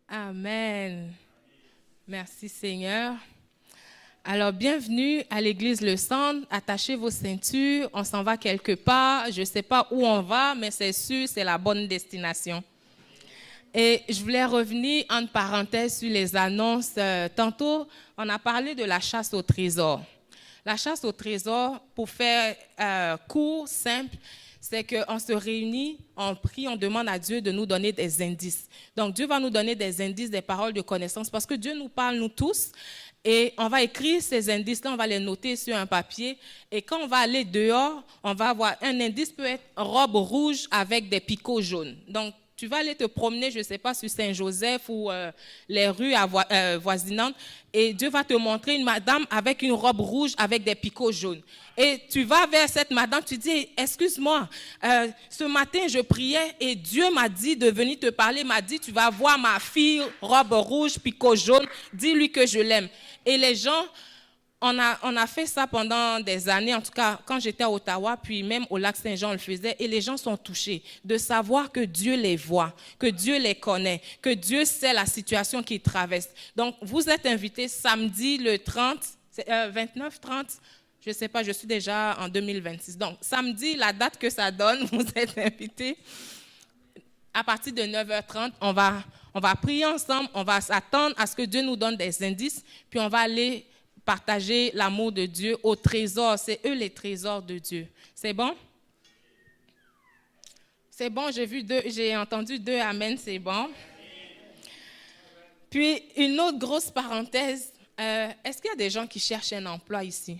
Amen. Merci Seigneur. Alors, bienvenue à l'église Le Centre. Attachez vos ceintures. On s'en va quelque part. Je ne sais pas où on va, mais c'est sûr, c'est la bonne destination. Et je voulais revenir en parenthèse sur les annonces. Tantôt, on a parlé de la chasse au trésor. La chasse au trésor, pour faire court, simple, c'est qu'on se réunit, on prie, on demande à Dieu de nous donner des indices. Donc, Dieu va nous donner des indices, des paroles de connaissance, parce que Dieu nous parle, nous tous, et on va écrire ces indices-là, on va les noter sur un papier, et quand on va aller dehors, on va avoir un indice peut être robe rouge avec des picots jaunes. Donc, tu vas aller te promener, je ne sais pas, sur Saint-Joseph ou les rues voisinantes, et Dieu va te montrer une madame avec une robe rouge avec des picots jaunes. Et tu vas vers cette madame, tu dis, excuse-moi, ce matin je priais et Dieu m'a dit de venir te parler, m'a dit, tu vas voir ma fille, robe rouge, picot jaune, dis-lui que je l'aime. Et les gens, on a fait ça pendant des années, en tout cas quand j'étais à Ottawa, puis même au lac Saint-Jean, on le faisait, et les gens sont touchés de savoir que Dieu les voit, que Dieu les connaît, que Dieu sait la situation qu'ils traversent. Donc, vous êtes invités samedi le 30, 29, 30, je ne sais pas, je suis déjà en 2026. Donc, samedi, la date que ça donne, vous êtes invités. À partir de 9h30, on va prier ensemble, on va s'attendre à ce que Dieu nous donne des indices, puis on va aller partager l'amour de Dieu aux trésors. C'est eux les trésors de Dieu. C'est bon? C'est bon, j'ai entendu 2 amen, c'est bon. Puis, une autre grosse parenthèse, est-ce qu'il y a des gens qui cherchent un emploi ici?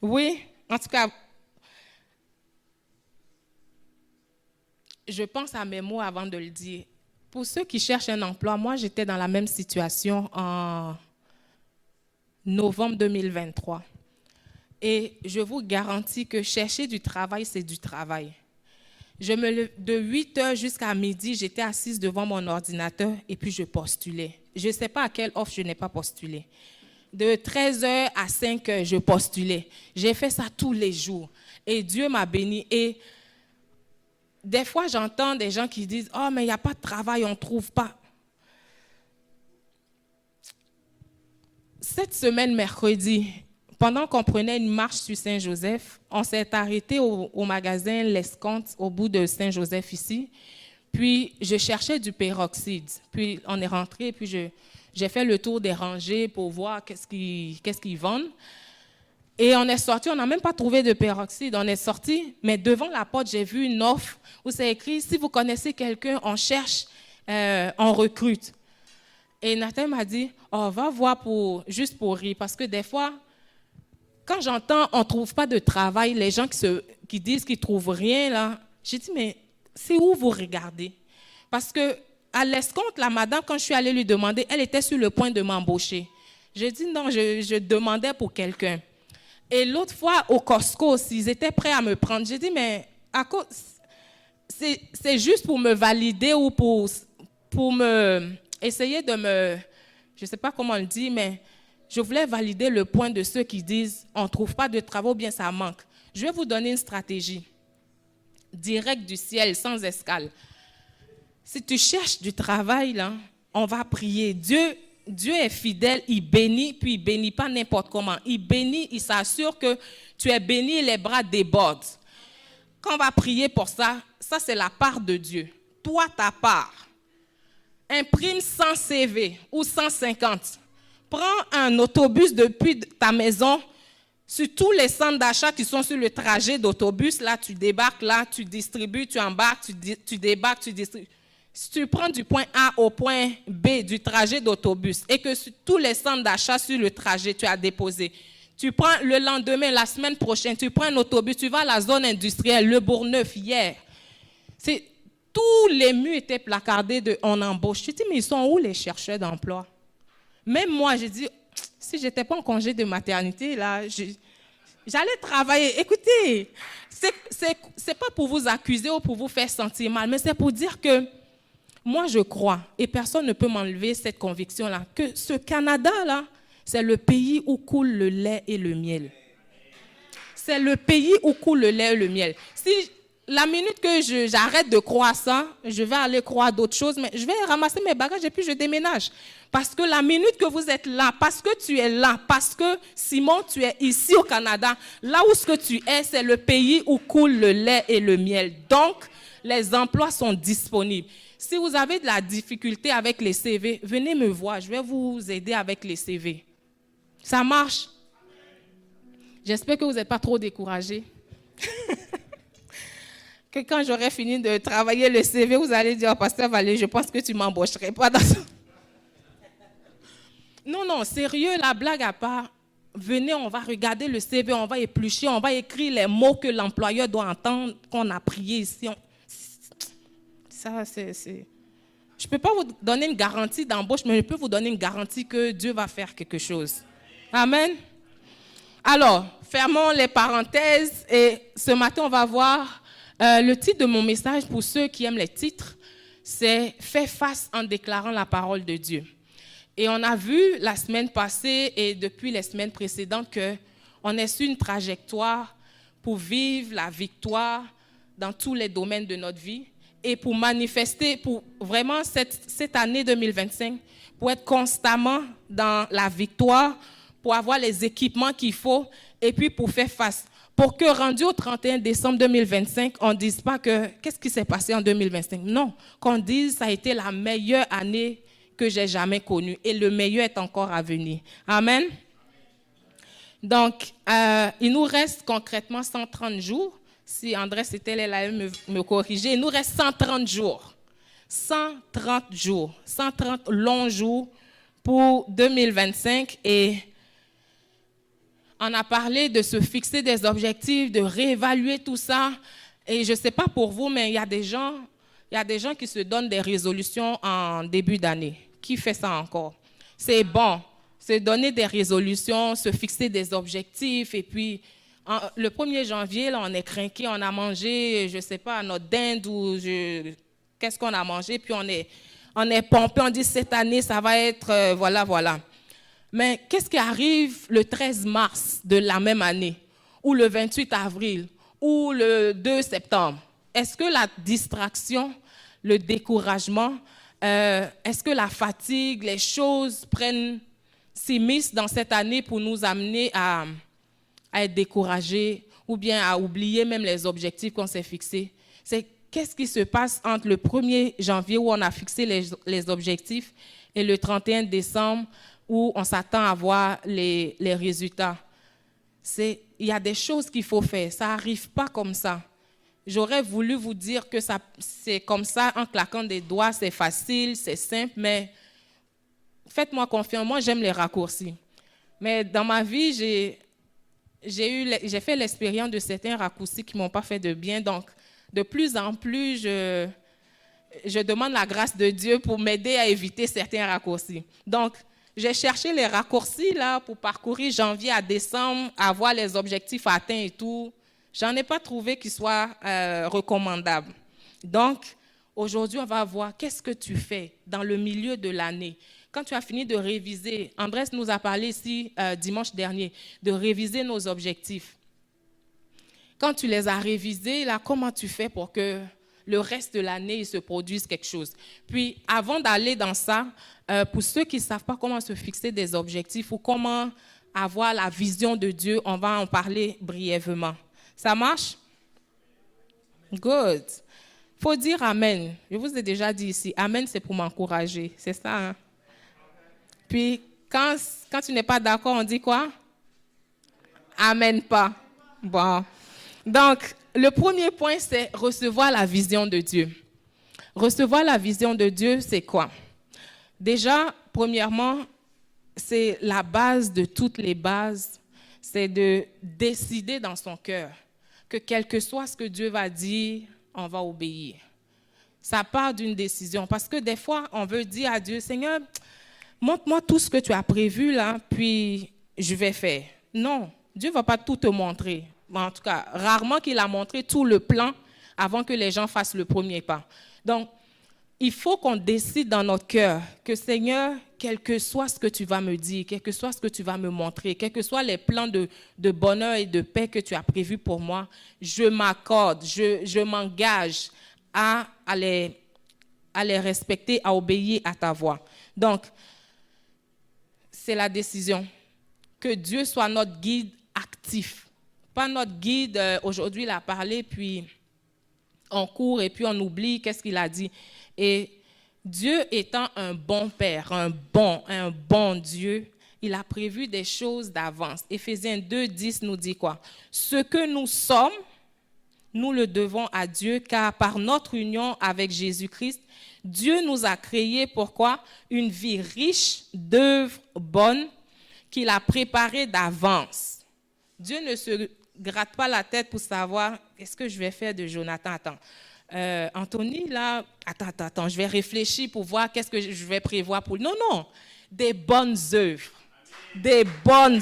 Oui, en tout cas, je pense à mes mots avant de le dire. Pour ceux qui cherchent un emploi, moi, j'étais dans la même situation en novembre 2023. Et je vous garantis que chercher du travail, c'est du travail. De 8h jusqu'à midi, j'étais assise devant mon ordinateur et puis je postulais. Je ne sais pas à quelle offre je n'ai pas postulé. De 13h à 5h, je postulais. J'ai fait ça tous les jours. Et Dieu m'a béni. Et des fois, j'entends des gens qui disent « Oh, mais il n'y a pas de travail, on ne trouve pas. » Cette semaine, mercredi, pendant qu'on prenait une marche sur Saint-Joseph, on s'est arrêté au magasin L'Escompte, au bout de Saint-Joseph ici. Puis, je cherchais du peroxyde. Puis, on est rentré, puis j'ai fait le tour des rangées pour voir qu'est-ce qu'ils vendent. Et on est sorti, on n'a même pas trouvé de peroxyde. On est sorti, mais devant la porte, j'ai vu une offre où c'est écrit « Si vous connaissez quelqu'un, on cherche, on recrute ». Et Nathan m'a dit « Oh, va voir juste pour rire ». Parce que des fois, quand j'entends « on ne trouve pas de travail », les gens qui disent qu'ils ne trouvent rien, là, j'ai dit « Mais c'est où vous regardez ?» Parce que à l'escompte, la madame, quand je suis allée lui demander, elle était sur le point de m'embaucher. J'ai dit « Non, je demandais pour quelqu'un ». Et l'autre fois, au Costco, ils étaient prêts à me prendre. J'ai dit, mais c'est juste pour me valider ou pour essayer de me... Je ne sais pas comment on le dit, mais je voulais valider le point de ceux qui disent, on ne trouve pas de travail ou bien ça manque. Je vais vous donner une stratégie directe du ciel, sans escale. Si tu cherches du travail, là, on va prier. Dieu est fidèle, il bénit, puis il ne bénit pas n'importe comment. Il bénit, il s'assure que tu es béni et les bras débordent. Quand on va prier pour ça, ça c'est la part de Dieu. Toi, ta part, imprime 100 CV ou 150. Prends un autobus depuis ta maison, sur tous les centres d'achat qui sont sur le trajet d'autobus, là tu débarques, là tu distribues, tu embarques, tu débarques, tu distribues. Si tu prends du point A au point B du trajet d'autobus et que sur tous les centres d'achat sur le trajet, tu as déposé, tu prends le lendemain, la semaine prochaine, tu prends un autobus, tu vas à la zone industrielle, le Bourgneuf, hier. Tous les murs étaient placardés de « on embauche ». Je dis, mais ils sont où les chercheurs d'emploi? Même moi, j'ai dit, si je n'étais pas en congé de maternité, là, j'allais travailler. Écoutez, c'est pas pour vous accuser ou pour vous faire sentir mal, mais c'est pour dire que moi, je crois, et personne ne peut m'enlever cette conviction-là, que ce Canada-là, c'est le pays où coule le lait et le miel. C'est le pays où coule le lait et le miel. Si la minute que j'arrête de croire ça, je vais aller croire d'autres choses, mais je vais ramasser mes bagages et puis je déménage. Parce que la minute que vous êtes là, parce que tu es là, parce que Simon, tu es ici au Canada, là où ce que tu es, c'est le pays où coule le lait et le miel. Donc, les emplois sont disponibles. Si vous avez de la difficulté avec les CV, venez me voir, je vais vous aider avec les CV. Ça marche? J'espère que vous n'êtes pas trop découragés. Que quand j'aurai fini de travailler le CV, vous allez dire, Pasteur Valé, je pense que tu ne m'embaucherais pas dans ça. Non, sérieux, la blague à part. Venez, on va regarder le CV, on va éplucher, on va écrire les mots que l'employeur doit entendre, qu'on a prié ici. Ça, c'est... Je ne peux pas vous donner une garantie d'embauche, mais je peux vous donner une garantie que Dieu va faire quelque chose. Amen. Alors, fermons les parenthèses et ce matin, on va voir le titre de mon message pour ceux qui aiment les titres, c'est « Fais face en déclarant la parole de Dieu ». Et on a vu la semaine passée et depuis les semaines précédentes qu'on est sur une trajectoire pour vivre la victoire dans tous les domaines de notre vie et pour manifester, pour vraiment cette année 2025, pour être constamment dans la victoire, pour avoir les équipements qu'il faut et puis pour faire face. Pour que rendu au 31 décembre 2025, on ne dise pas que qu'est-ce qui s'est passé en 2025. Non, qu'on dise ça a été la meilleure année que j'ai jamais connue et le meilleur est encore à venir. Amen. Donc, il nous reste concrètement 130 jours. Si André c'était là, il me corriger. Il nous reste 130 jours. 130 jours. 130 longs jours pour 2025 et on a parlé de se fixer des objectifs, de réévaluer tout ça. Et je ne sais pas pour vous, mais il y a des gens qui se donnent des résolutions en début d'année. Qui fait ça encore? C'est bon, se donner des résolutions, se fixer des objectifs. Et puis, le 1er janvier, là, on est craqué, on a mangé, je ne sais pas, notre dinde ou qu'est-ce qu'on a mangé. Puis on est pompé, on dit cette année, ça va être, voilà. Mais qu'est-ce qui arrive le 13 mars de la même année, ou le 28 avril, ou le 2 septembre? Est-ce que la distraction, le découragement, est-ce que la fatigue, les choses s'immiscent dans cette année pour nous amener à être découragés ou bien à oublier même les objectifs qu'on s'est fixés? C'est qu'est-ce qui se passe entre le 1er janvier où on a fixé les objectifs et le 31 décembre où on s'attend à voir les résultats. Il y a des choses qu'il faut faire. Ça n'arrive pas comme ça. J'aurais voulu vous dire que c'est comme ça, en claquant des doigts, c'est facile, c'est simple, mais faites-moi confiance. Moi, j'aime les raccourcis. Mais dans ma vie, j'ai fait l'expérience de certains raccourcis qui ne m'ont pas fait de bien. Donc, de plus en plus, je demande la grâce de Dieu pour m'aider à éviter certains raccourcis. Donc, j'ai cherché les raccourcis là pour parcourir janvier à décembre, avoir les objectifs atteints et tout. J'en ai pas trouvé qui soient recommandables. Donc, aujourd'hui, on va voir qu'est-ce que tu fais dans le milieu de l'année. Quand tu as fini de réviser, Andrés nous a parlé ici dimanche dernier, de réviser nos objectifs. Quand tu les as révisés, là, comment tu fais pour que le reste de l'année, il se produise quelque chose? Puis, avant d'aller dans ça, pour ceux qui ne savent pas comment se fixer des objectifs ou comment avoir la vision de Dieu, on va en parler brièvement. Ça marche? Good. Il faut dire Amen. Je vous ai déjà dit ici, Amen, c'est pour m'encourager. C'est ça, hein? Puis, quand tu n'es pas d'accord, on dit quoi? Amen pas. Bon. Donc, le premier point, c'est recevoir la vision de Dieu. Recevoir la vision de Dieu, c'est quoi? Déjà, premièrement, c'est la base de toutes les bases, c'est de décider dans son cœur que quel que soit ce que Dieu va dire, on va obéir. Ça part d'une décision, parce que des fois, on veut dire à Dieu, Seigneur, montre-moi tout ce que tu as prévu là, puis je vais faire. Non, Dieu ne va pas tout te montrer. En tout cas, rarement qu'il a montré tout le plan avant que les gens fassent le premier pas. Donc, il faut qu'on décide dans notre cœur que Seigneur, quel que soit ce que tu vas me dire, quel que soit ce que tu vas me montrer, quels que soient les plans de bonheur et de paix que tu as prévus pour moi, je m'accorde, je m'engage à les respecter, à obéir à ta voix. Donc, c'est la décision. Que Dieu soit notre guide actif. Pas notre guide, aujourd'hui il a parlé, puis on court et puis on oublie qu'est-ce qu'il a dit. Et Dieu étant un bon Père, un bon Dieu, il a prévu des choses d'avance. Éphésiens 2:10 nous dit quoi? Ce que nous sommes, nous le devons à Dieu, car par notre union avec Jésus-Christ, Dieu nous a créés pour quoi? Une vie riche d'œuvres bonnes qu'il a préparées d'avance. Dieu ne se gratte pas la tête pour savoir qu'est-ce que je vais faire de Jonathan. Attends, Anthony, là, attends, je vais réfléchir pour voir qu'est-ce que je vais prévoir pour lui. Non, des bonnes œuvres. Des bonnes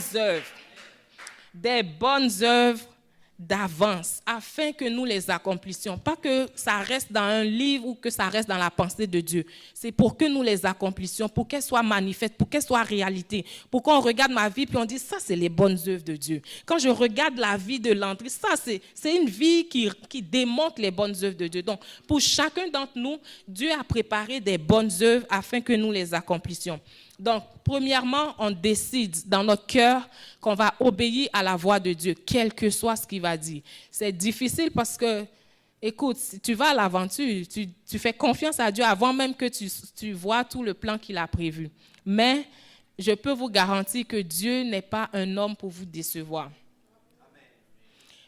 œuvres d'avance, afin que nous les accomplissions. Pas que ça reste dans un livre ou que ça reste dans la pensée de Dieu. C'est pour que nous les accomplissions, pour qu'elles soient manifestes, pour qu'elles soient réalité. Pour qu'on regarde ma vie puis on dit, ça c'est les bonnes œuvres de Dieu. Quand je regarde la vie de Landry, ça c'est une vie qui démontre les bonnes œuvres de Dieu. Donc, pour chacun d'entre nous, Dieu a préparé des bonnes œuvres afin que nous les accomplissions. Donc, premièrement, on décide dans notre cœur qu'on va obéir à la voix de Dieu, quel que soit ce qu'il va dire. C'est difficile parce que, écoute, si tu vas à l'aventure, tu fais confiance à Dieu avant même que tu vois tout le plan qu'il a prévu. Mais je peux vous garantir que Dieu n'est pas un homme pour vous décevoir. Amen.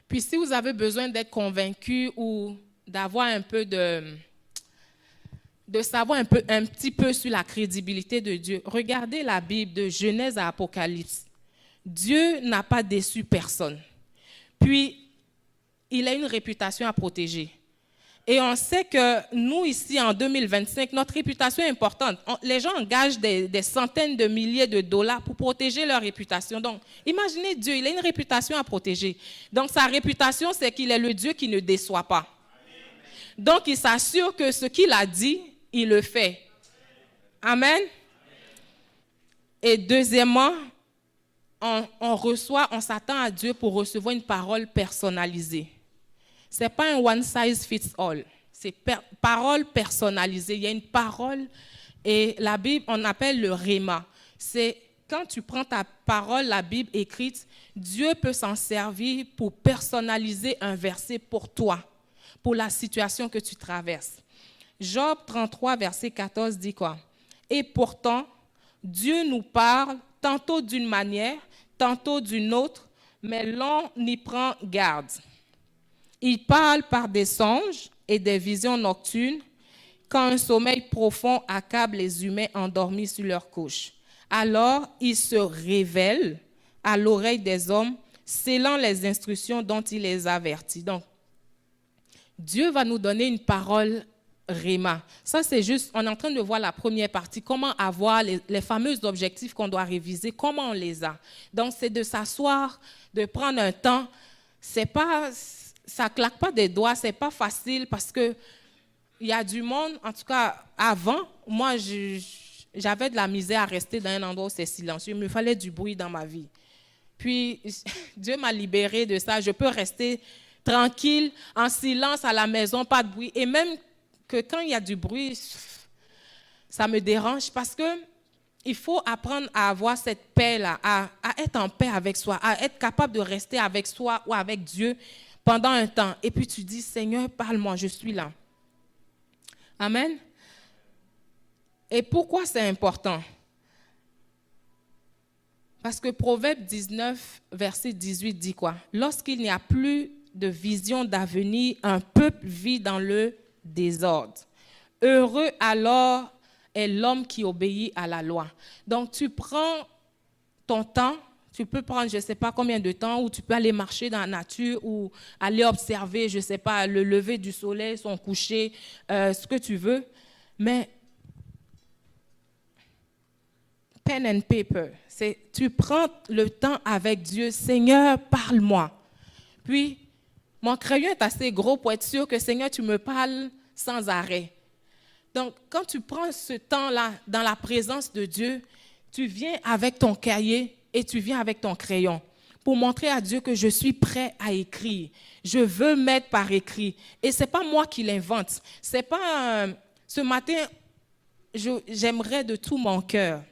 Puis si vous avez besoin d'être convaincu ou d'avoir un peu de savoir un petit peu sur la crédibilité de Dieu. Regardez la Bible de Genèse à Apocalypse. Dieu n'a pas déçu personne. Puis, il a une réputation à protéger. Et on sait que nous, ici, en 2025, notre réputation est importante. Les gens engagent des centaines de milliers de dollars pour protéger leur réputation. Donc, imaginez Dieu, il a une réputation à protéger. Donc, sa réputation, c'est qu'il est le Dieu qui ne déçoit pas. Donc, il s'assure que ce qu'il a dit, il le fait. Amen. Et deuxièmement, on s'attend à Dieu pour recevoir une parole personnalisée. Ce n'est pas un one size fits all. C'est parole personnalisée. Il y a une parole et la Bible, on appelle le rhéma. C'est quand tu prends ta parole, la Bible écrite, Dieu peut s'en servir pour personnaliser un verset pour toi, pour la situation que tu traverses. Job 33, verset 14 dit quoi? Et pourtant, Dieu nous parle tantôt d'une manière, tantôt d'une autre, mais l'on y prend garde. Il parle par des songes et des visions nocturnes, quand un sommeil profond accable les humains endormis sur leur couche. Alors, il se révèle à l'oreille des hommes, scellant les instructions dont il les avertit. Donc, Dieu va nous donner une parole Rhéma. Ça, c'est juste, on est en train de voir la première partie, comment avoir les fameux objectifs qu'on doit réviser, comment on les a. Donc, c'est de s'asseoir, de prendre un temps. C'est pas, ça claque pas des doigts, c'est pas facile parce que il y a du monde, en tout cas, avant, moi, j'avais de la misère à rester dans un endroit où c'est silencieux. Il me fallait du bruit dans ma vie. Puis, Dieu m'a libérée de ça. Je peux rester tranquille, en silence à la maison, pas de bruit. Et même que quand il y a du bruit, ça me dérange parce que il faut apprendre à avoir cette paix-là, à être en paix avec soi, à être capable de rester avec soi ou avec Dieu pendant un temps. Et puis tu dis, Seigneur, parle-moi, je suis là. Amen. Et pourquoi c'est important? Parce que Proverbe 19, verset 18 dit quoi? Lorsqu'il n'y a plus de vision d'avenir, un peuple vit dans le désordre. Heureux alors est l'homme qui obéit à la loi. Donc tu prends ton temps, tu peux prendre je ne sais pas combien de temps, ou tu peux aller marcher dans la nature ou aller observer, je ne sais pas, le lever du soleil, son coucher, ce que tu veux. Mais pen and paper, tu prends le temps avec Dieu. Seigneur, parle-moi. Puis, mon crayon est assez gros pour être sûr que Seigneur, tu me parles sans arrêt. Donc, quand tu prends ce temps-là dans la présence de Dieu, tu viens avec ton cahier et tu viens avec ton crayon pour montrer à Dieu que je suis prêt à écrire. Je veux mettre par écrit. Et ce n'est pas moi qui l'invente. C'est pas ce matin, j'aimerais de tout mon cœur.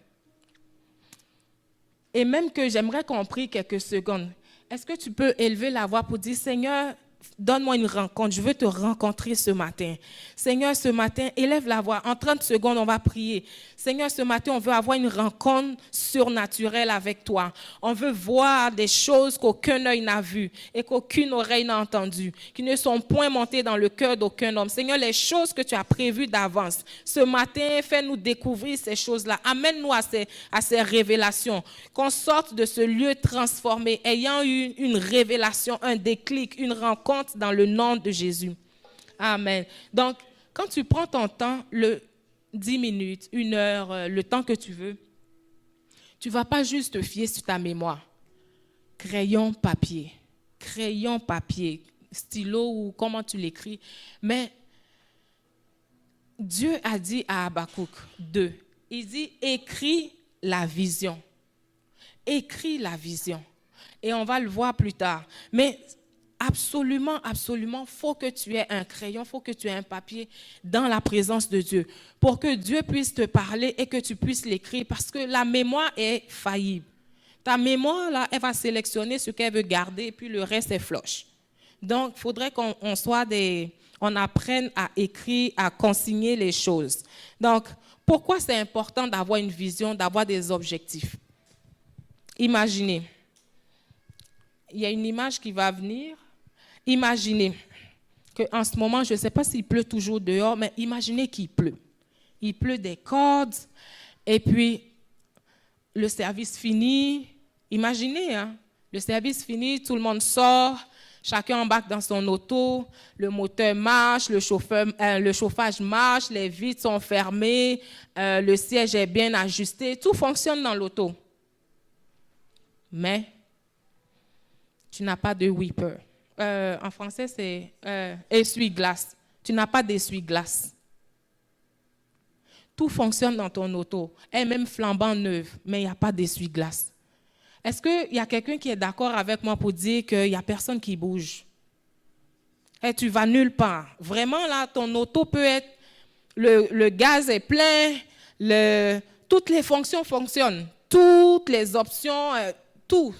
Et même que j'aimerais qu'on prie quelques secondes. Est-ce que tu peux élever la voix pour dire, Seigneur, donne-moi une rencontre, je veux te rencontrer ce matin. Seigneur, ce matin, élève la voix. En 30 secondes, on va prier. Seigneur, ce matin, on veut avoir une rencontre surnaturelle avec toi. On veut voir des choses qu'aucun œil n'a vues et qu'aucune oreille n'a entendues, qui ne sont point montées dans le cœur d'aucun homme. Seigneur, les choses que tu as prévues d'avance, ce matin, fais-nous découvrir ces choses-là. Amène-nous à ces révélations, qu'on sorte de ce lieu transformé, ayant eu une révélation, un déclic, une rencontre dans le nom de Jésus. Amen. Donc, quand tu prends ton temps, 10 minutes, 1 heure, le temps que tu veux, tu ne vas pas juste te fier sur ta mémoire. Crayon, papier, stylo ou comment tu l'écris. Mais Dieu a dit à Habakkuk 2, il dit, écris la vision. Écris la vision. Et on va le voir plus tard. Mais absolument, faut que tu aies un crayon, faut que tu aies un papier dans la présence de Dieu pour que Dieu puisse te parler et que tu puisses l'écrire parce que la mémoire est faillible. Ta mémoire, là, elle va sélectionner ce qu'elle veut garder et puis le reste est floche. Donc, il faudrait qu'on apprenne à écrire, à consigner les choses. Donc, pourquoi c'est important d'avoir une vision, d'avoir des objectifs? Imaginez, il y a une image qui va venir. Imaginez qu'en ce moment, je ne sais pas s'il pleut toujours dehors, mais imaginez qu'il pleut. Il pleut des cordes, et puis le service finit. Imaginez, hein, le service finit, tout le monde sort, chacun embarque dans son auto, le moteur marche, le chauffage marche, les vitres sont fermées, le siège est bien ajusté, tout fonctionne dans l'auto. Mais tu n'as pas de wiper. En français, c'est essuie-glace. Tu n'as pas d'essuie-glace. Tout fonctionne dans ton auto. Elle est même flambant neuve, mais il n'y a pas d'essuie-glace. Est-ce qu'il y a quelqu'un qui est d'accord avec moi pour dire qu'il n'y a personne qui bouge? Et tu vas nulle part. Vraiment, là, ton auto peut être... Le gaz est plein, toutes les fonctions fonctionnent. Toutes les options, tout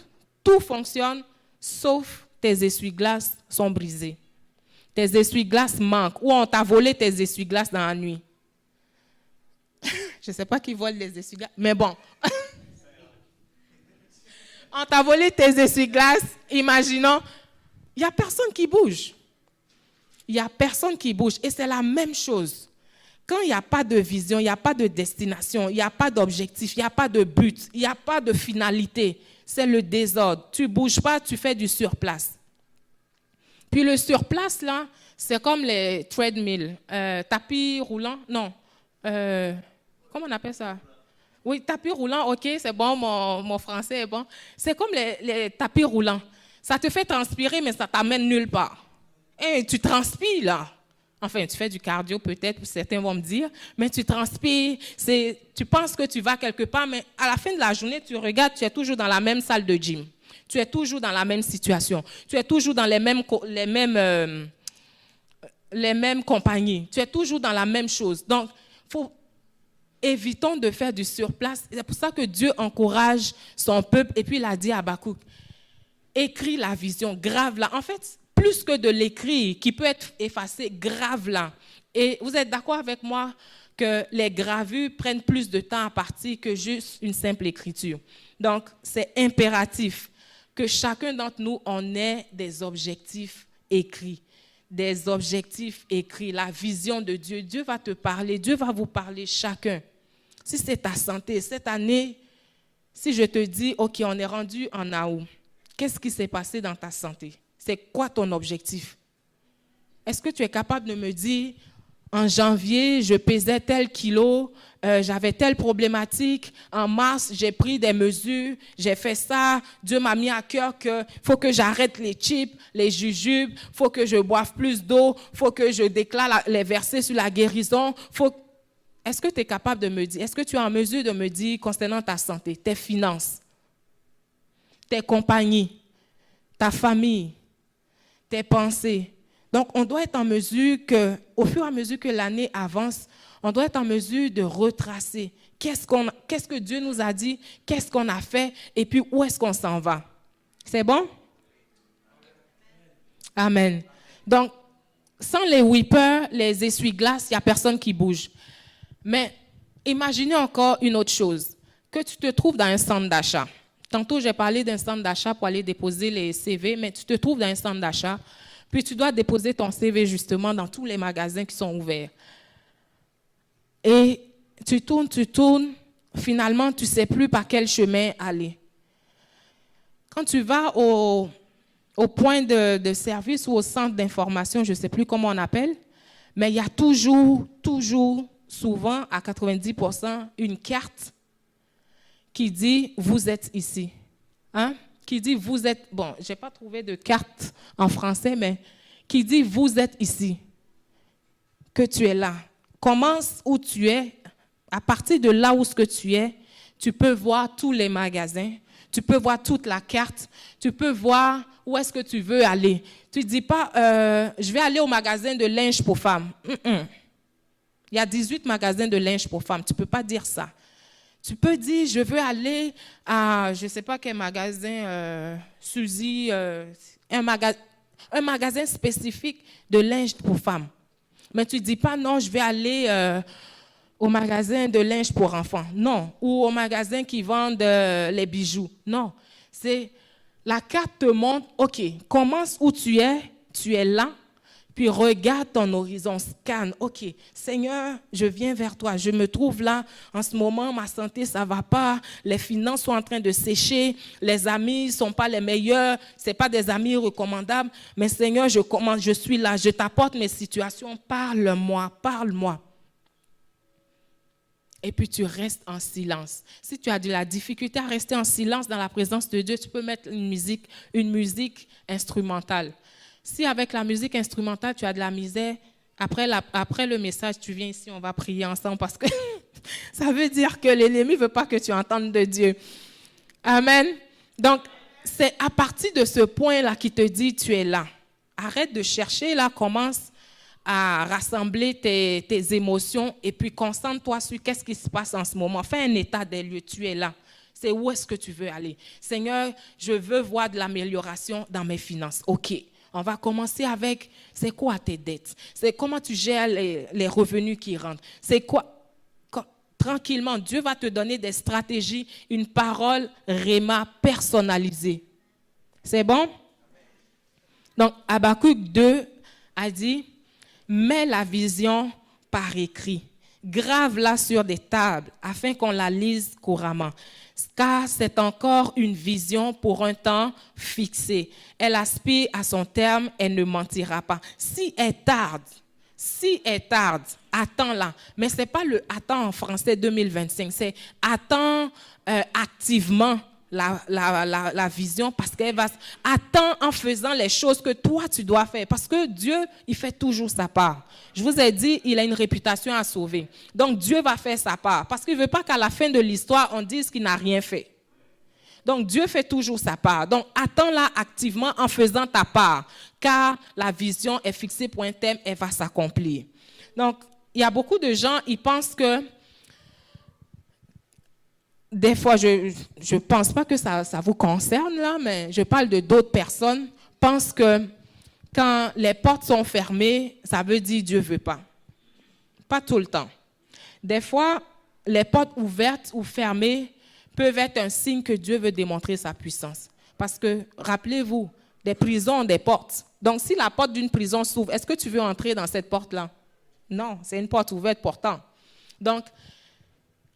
fonctionne, sauf tes essuie-glaces sont brisés. Tes essuie-glaces manquent ou on t'a volé tes essuie-glaces dans la nuit. Je ne sais pas qui vole les essuie-glaces, mais bon. On t'a volé tes essuie-glaces, imaginons, il n'y a personne qui bouge. Il n'y a personne qui bouge et c'est la même chose. Quand il n'y a pas de vision, il n'y a pas de destination, il n'y a pas d'objectif, il n'y a pas de but, il n'y a pas de finalité, c'est le désordre. Tu ne bouges pas, tu fais du surplace. Puis le surplace, là, c'est comme les treadmills, tapis roulants, non. Comment on appelle ça? Oui, tapis roulant, ok, c'est bon, mon français est bon. C'est comme les tapis roulants. Ça te fait transpirer, mais ça ne t'amène nulle part. Et tu transpires, là. Enfin, tu fais du cardio peut-être, certains vont me dire, mais tu transpires, tu penses que tu vas quelque part, mais à la fin de la journée, tu regardes, tu es toujours dans la même salle de gym. Tu es toujours dans la même situation. Tu es toujours dans les mêmes compagnies. Tu es toujours dans la même chose. Donc, évitons de faire du surplace. C'est pour ça que Dieu encourage son peuple. Et puis, il a dit à Habakkuk, écris la vision, grave-la. En fait, plus que de l'écrire, qui peut être effacé, grave-la. Et vous êtes d'accord avec moi que les gravures prennent plus de temps à partir que juste une simple écriture. Donc, c'est impératif que chacun d'entre nous, on ait des objectifs écrits. Des objectifs écrits, la vision de Dieu. Dieu va te parler, Dieu va vous parler chacun. Si c'est ta santé, cette année, si je te dis, OK, on est rendu en août, qu'est-ce qui s'est passé dans ta santé? C'est quoi ton objectif? Est-ce que tu es capable de me dire, en janvier, je pesais tel kilo, j'avais telle problématique, en mars, j'ai pris des mesures, j'ai fait ça, Dieu m'a mis à cœur qu'il faut que j'arrête les chips, les jujubes, il faut que je boive plus d'eau, il faut que je déclare les versets sur la guérison, est-ce que tu es capable de me dire, est-ce que tu es en mesure de me dire concernant ta santé, tes finances, tes compagnies, ta famille, tes pensées? Donc, on doit être en mesure au fur et à mesure que l'année avance, on doit être en mesure de retracer qu'est-ce que Dieu nous a dit, qu'est-ce qu'on a fait et puis où est-ce qu'on s'en va. C'est bon? Amen. Donc, sans les whippers, les essuie-glaces, il n'y a personne qui bouge. Mais imaginez encore une autre chose, que tu te trouves dans un centre d'achat. Tantôt, j'ai parlé d'un centre d'achat pour aller déposer les CV, mais tu te trouves dans un centre d'achat, puis tu dois déposer ton CV justement dans tous les magasins qui sont ouverts. Et tu tournes, finalement, tu ne sais plus par quel chemin aller. Quand tu vas au point de service ou au centre d'information, je ne sais plus comment on appelle, mais il y a toujours, souvent, à 90%, une carte qui dit « vous êtes ici ». Hein? Qui dit « vous êtes ». Bon, je n'ai pas trouvé de carte en français, mais qui dit « vous êtes ici », que tu es là. Commence où tu es. À partir de là où tu es, tu peux voir tous les magasins, tu peux voir toute la carte, tu peux voir où est-ce que tu veux aller. Tu ne dis pas je vais aller au magasin de linge pour femmes. Il y a 18 magasins de linge pour femmes. Tu ne peux pas dire ça. Tu peux dire, je veux aller à, je ne sais pas quel magasin, Suzy, un magasin spécifique de linge pour femmes. Mais tu ne dis pas, non, je vais aller au magasin de linge pour enfants. Non. Ou au magasin qui vendent les bijoux. Non. La carte te montre, OK, commence où tu es là, puis regarde ton horizon, scanne. OK, Seigneur, je viens vers toi, je me trouve là, en ce moment, ma santé, ça ne va pas, les finances sont en train de sécher, les amis ne sont pas les meilleurs, ce n'est pas des amis recommandables, mais Seigneur, je suis là, je t'apporte mes situations, parle-moi. Et puis tu restes en silence. Si tu as de la difficulté à rester en silence dans la présence de Dieu, tu peux mettre une musique instrumentale. Si avec la musique instrumentale, tu as de la misère, après le message, tu viens ici, on va prier ensemble parce que ça veut dire que l'ennemi ne veut pas que tu entendes de Dieu. Amen. Donc, c'est à partir de ce point-là qu'il te dit, tu es là. Arrête de chercher, là, commence à rassembler tes émotions et puis concentre-toi sur qu'est-ce qui se passe en ce moment. Fais un état des lieux, tu es là. C'est où est-ce que tu veux aller. Seigneur, je veux voir de l'amélioration dans mes finances. OK. On va commencer avec, c'est quoi tes dettes? C'est comment tu gères les revenus qui rentrent? C'est quoi? Tranquillement, Dieu va te donner des stratégies, une parole réma personnalisée. C'est bon? Donc, Habakkuk 2 a dit, mets la vision par écrit, grave-la sur des tables afin qu'on la lise couramment. Car c'est encore une vision pour un temps fixé. Elle aspire à son terme, elle ne mentira pas. Si elle tarde, attends-la. Mais ce n'est pas le attends en français 2025, c'est attends activement la vision parce qu'elle va attendre en faisant les choses que toi tu dois faire parce que Dieu il fait toujours sa part. Je vous ai dit il a une réputation à sauver, donc Dieu va faire sa part parce qu'il ne veut pas qu'à la fin de l'histoire on dise qu'il n'a rien fait. Donc Dieu fait toujours sa part, donc attends-la activement en faisant ta part car la vision est fixée pour un thème, elle va s'accomplir. Donc il y a beaucoup de gens, ils pensent que des fois, je ne pense pas que ça vous concerne, là, mais je parle de d'autres personnes, pensent que quand les portes sont fermées, ça veut dire Dieu ne veut pas. Pas tout le temps. Des fois, les portes ouvertes ou fermées peuvent être un signe que Dieu veut démontrer sa puissance. Parce que, rappelez-vous, des prisons ont des portes. Donc, si la porte d'une prison s'ouvre, est-ce que tu veux entrer dans cette porte-là? Non, c'est une porte ouverte pourtant. Donc,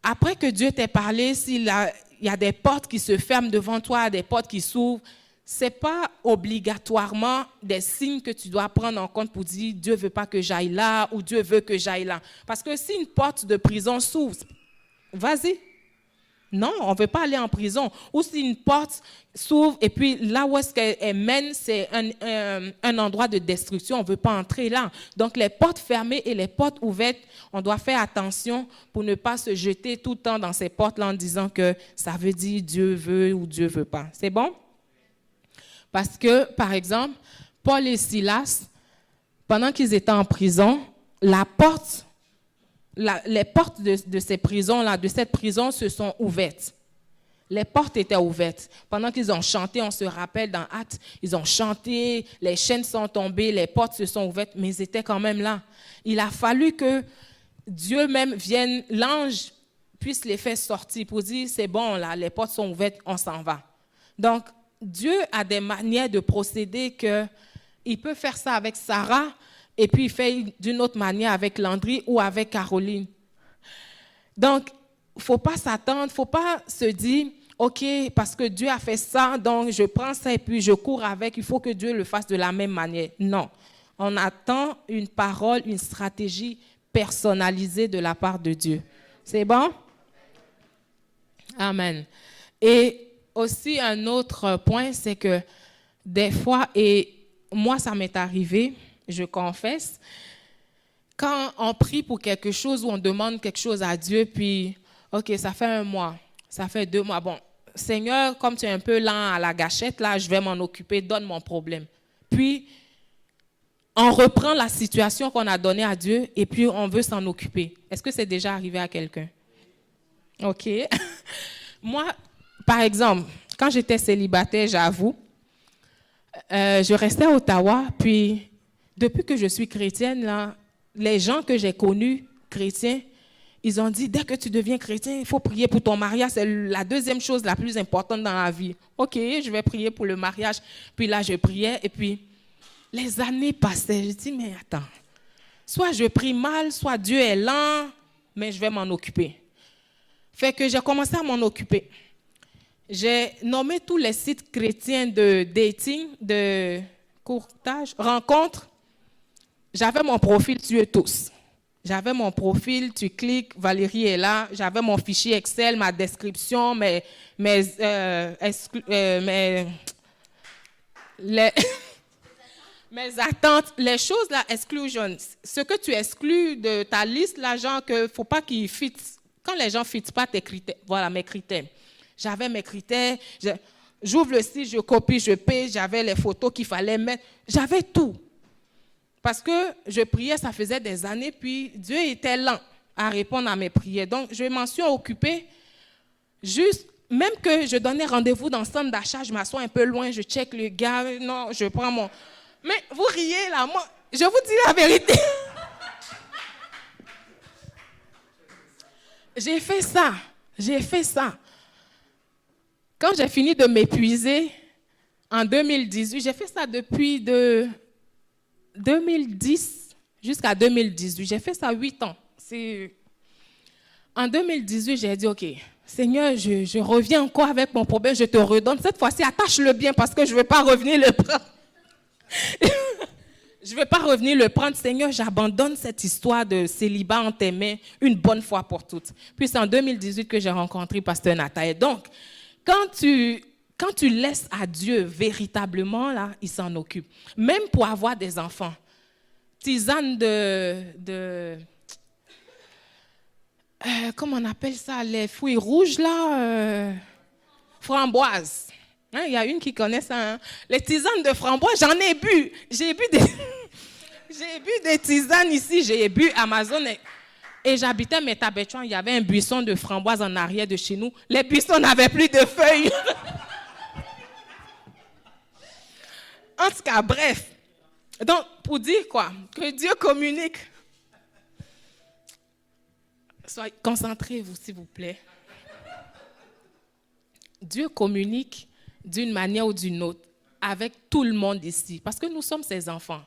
après que Dieu t'ait parlé, s'il y a des portes qui se ferment devant toi, des portes qui s'ouvrent, ce n'est pas obligatoirement des signes que tu dois prendre en compte pour dire Dieu ne veut pas que j'aille là ou Dieu veut que j'aille là. Parce que si une porte de prison s'ouvre, vas-y, Non, on ne veut pas aller en prison. Ou si une porte s'ouvre et puis là où est-ce qu'elle mène, c'est un endroit de destruction, on ne veut pas entrer là. Donc les portes fermées et les portes ouvertes, on doit faire attention pour ne pas se jeter tout le temps dans ces portes-là en disant que ça veut dire Dieu veut ou Dieu ne veut pas. C'est bon? Parce que, par exemple, Paul et Silas, pendant qu'ils étaient en prison, les portes de ces prisons-là, de cette prison, se sont ouvertes. Les portes étaient ouvertes. Pendant qu'ils ont chanté, on se rappelle dans Actes, ils ont chanté, les chaînes sont tombées, les portes se sont ouvertes, mais ils étaient quand même là. Il a fallu que Dieu même vienne, l'ange puisse les faire sortir pour dire, c'est bon, là, les portes sont ouvertes, on s'en va. Donc, Dieu a des manières de procéder qu'il peut faire ça avec Sarah, et puis il fait d'une autre manière avec Landry ou avec Caroline. Donc, il ne faut pas s'attendre, il ne faut pas se dire, OK, parce que Dieu a fait ça, donc je prends ça et puis je cours avec, il faut que Dieu le fasse de la même manière. Non, on attend une parole, une stratégie personnalisée de la part de Dieu. C'est bon? Amen. Et aussi un autre point, c'est que des fois, et moi ça m'est arrivé, je confesse, quand on prie pour quelque chose ou on demande quelque chose à Dieu, puis, OK, ça fait 1 mois, ça fait 2 mois. Bon, Seigneur, comme tu es un peu lent à la gâchette, là, je vais m'en occuper, donne mon problème. Puis, on reprend la situation qu'on a donnée à Dieu et puis on veut s'en occuper. Est-ce que c'est déjà arrivé à quelqu'un? OK. Moi, par exemple, quand j'étais célibataire, j'avoue, je restais à Ottawa, puis depuis que je suis chrétienne, là, les gens que j'ai connus chrétiens, ils ont dit, dès que tu deviens chrétien, il faut prier pour ton mariage. C'est la deuxième chose la plus importante dans la vie. OK, je vais prier pour le mariage. Puis là, je priais et puis les années passaient. Je dis, mais attends, soit je prie mal, soit Dieu est lent, mais je vais m'en occuper. Fait que j'ai commencé à m'en occuper. J'ai nommé tous les sites chrétiens de dating, de courtage, rencontres. J'avais mon profil sur eux tous. J'avais mon profil, tu cliques, Valérie est là. J'avais mon fichier Excel, ma description, mes attentes, les choses là, exclusion. Ce que tu exclus de ta liste, là, genre que faut pas qu'ils fit. Quand les gens ne fitent pas tes critères, voilà mes critères. J'avais mes critères, j'ouvre le site, je copie, je paye, j'avais les photos qu'il fallait mettre, j'avais tout. Parce que je priais, ça faisait des années, puis Dieu était lent à répondre à mes prières. Donc, je m'en suis occupée, juste, même que je donnais rendez-vous dans le centre d'achat, je m'assois un peu loin, je check le gars, non, je prends mon... Mais vous riez là, moi, je vous dis la vérité. J'ai fait ça. Quand j'ai fini de m'épuiser, en 2018, j'ai fait ça depuis 2010 jusqu'à 2018. J'ai fait ça 8 ans. En 2018, j'ai dit, OK, Seigneur, je reviens encore avec mon problème, je te redonne. Cette fois-ci, attache-le bien parce que je ne vais pas revenir le prendre. Je ne vais pas revenir le prendre. Seigneur, j'abandonne cette histoire de célibat en tes mains une bonne fois pour toutes. Puis c'est en 2018 que j'ai rencontré Pasteur Nathalie. Donc, quand tu laisses à Dieu véritablement, là, il s'en occupe. Même pour avoir des enfants. Tisane comment on appelle ça? Les fruits rouges, là? Framboises. Hein, il y a une qui connaît ça. Hein? Les tisanes de framboise, j'en ai bu. J'ai bu des tisanes ici. J'ai bu Amazon. Et j'habitais Métabetchouan, il y avait un buisson de framboises en arrière de chez nous. Les buissons n'avaient plus de feuilles. En tout cas, bref. Donc, pour dire quoi? Que Dieu communique. Soyez concentrez-vous, s'il vous plaît. Dieu communique d'une manière ou d'une autre avec tout le monde ici, parce que nous sommes ses enfants.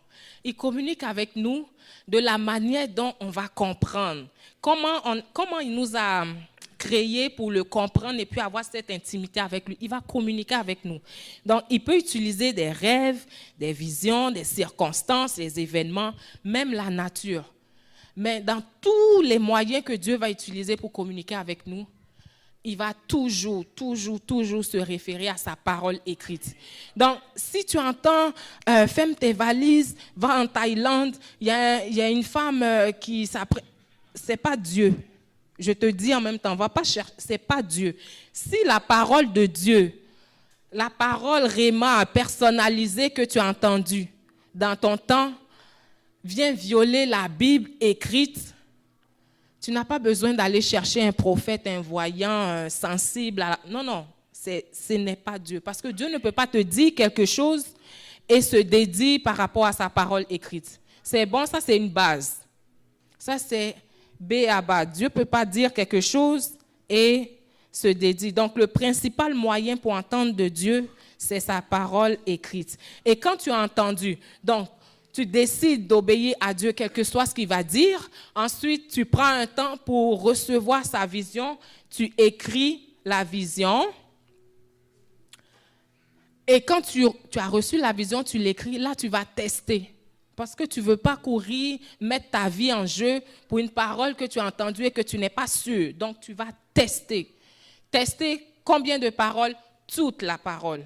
Il communique avec nous de la manière dont on va comprendre. Comment il nous a créés pour le comprendre et puis avoir cette intimité avec lui. Il va communiquer avec nous. Donc, il peut utiliser des rêves, des visions, des circonstances, des événements, même la nature. Mais dans tous les moyens que Dieu va utiliser pour communiquer avec nous, il va toujours se référer à sa parole écrite. Donc, si tu entends « Ferme tes valises, va en Thaïlande », il y a une femme qui s'apprête. Ce n'est pas Dieu. Je te dis en même temps, va pas chercher, ce n'est pas Dieu. Si la parole de Dieu, la parole réma personnalisée que tu as entendue dans ton temps, vient violer la Bible écrite, tu n'as pas besoin d'aller chercher un prophète, un voyant, sensible. Non, ce n'est pas Dieu. Parce que Dieu ne peut pas te dire quelque chose et se dédier par rapport à sa parole écrite. C'est bon, ça c'est une base. Ça c'est B.A.B.A. Dieu ne peut pas dire quelque chose et se dédier. Donc le principal moyen pour entendre de Dieu, c'est sa parole écrite. Et quand tu as entendu, donc, tu décides d'obéir à Dieu, quel que soit ce qu'il va dire. Ensuite, tu prends un temps pour recevoir sa vision. Tu écris la vision. Et quand tu as reçu la vision, tu l'écris. Là, tu vas tester. Parce que tu ne veux pas courir, mettre ta vie en jeu pour une parole que tu as entendue et que tu n'es pas sûr. Donc, tu vas tester. Tester combien de paroles? Toute la parole.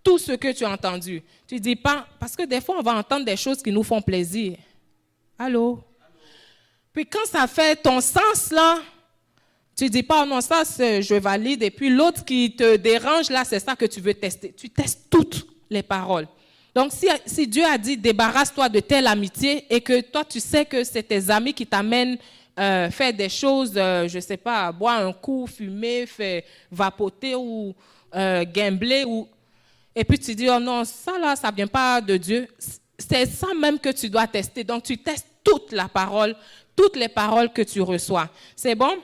Tout ce que tu as entendu. Tu ne dis pas, parce que des fois, on va entendre des choses qui nous font plaisir. Allô? Puis quand ça fait ton sens, là, tu ne dis pas, oh non, ça, je valide. Et puis l'autre qui te dérange, là, c'est ça que tu veux tester. Tu testes toutes les paroles. Donc, si Dieu a dit, débarrasse-toi de telle amitié et que toi, tu sais que c'est tes amis qui t'amènent faire des choses, je ne sais pas, boire un coup, fumer, faire vapoter ou gambler ou... Et puis tu dis, oh non, ça là, ça ne vient pas de Dieu. C'est ça même que tu dois tester. Donc tu testes toute la parole, toutes les paroles que tu reçois. C'est bon?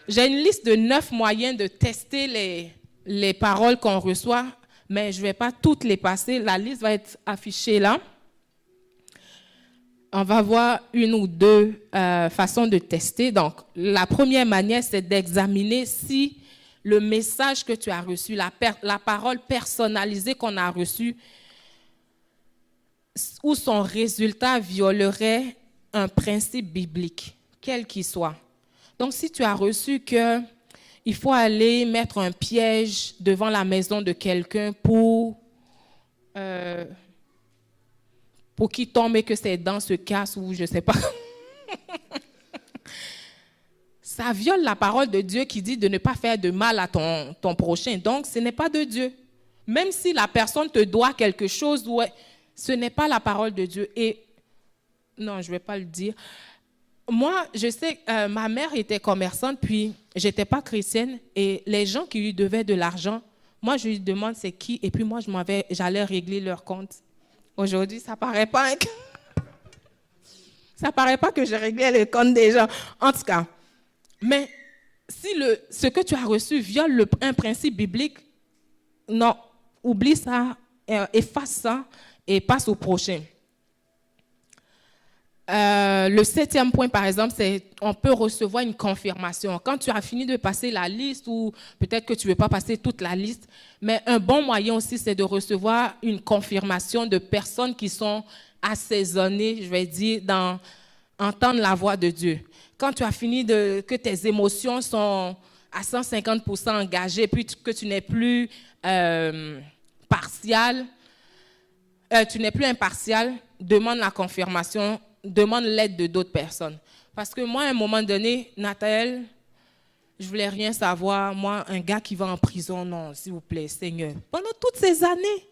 J'ai une liste de 9 moyens de tester les paroles qu'on reçoit, mais je ne vais pas toutes les passer. La liste va être affichée là. On va voir une ou deux façons de tester. Donc la première manière, c'est d'examiner si le message que tu as reçu, la parole personnalisée qu'on a reçue, ou son résultat violerait un principe biblique, quel qu'il soit. Donc, si tu as reçu qu'il faut aller mettre un piège devant la maison de quelqu'un pour qu'il tombe et que ses dents se cassent ou je ne sais pas... Ça viole la parole de Dieu qui dit de ne pas faire de mal à ton prochain. Donc, ce n'est pas de Dieu. Même si la personne te doit quelque chose, ouais, ce n'est pas la parole de Dieu. Et non, je ne vais pas le dire. Moi, je sais, ma mère était commerçante, puis je n'étais pas chrétienne. Et les gens qui lui devaient de l'argent, moi, je lui demande c'est qui. Et puis moi, j'allais régler leur compte. Aujourd'hui, ça ne paraît pas. Ça ne paraît pas que je réglais les comptes des gens. En tout cas. Mais si ce que tu as reçu viole un principe biblique, non, oublie ça, efface ça et passe au prochain. Le 7e point, par exemple, c'est on peut recevoir une confirmation. Quand tu as fini de passer la liste ou peut-être que tu ne veux pas passer toute la liste, mais un bon moyen aussi, c'est de recevoir une confirmation de personnes qui sont assaisonnées, je vais dire, dans entendre la voix de Dieu. Quand tu as fini que tes émotions sont à 150% engagées, puis que tu n'es plus partial, tu n'es plus impartial, demande la confirmation, demande l'aide de d'autres personnes. Parce que moi, à un moment donné, Nathaël, je voulais rien savoir. Moi, un gars qui va en prison, non, s'il vous plaît, Seigneur. Pendant toutes ces années,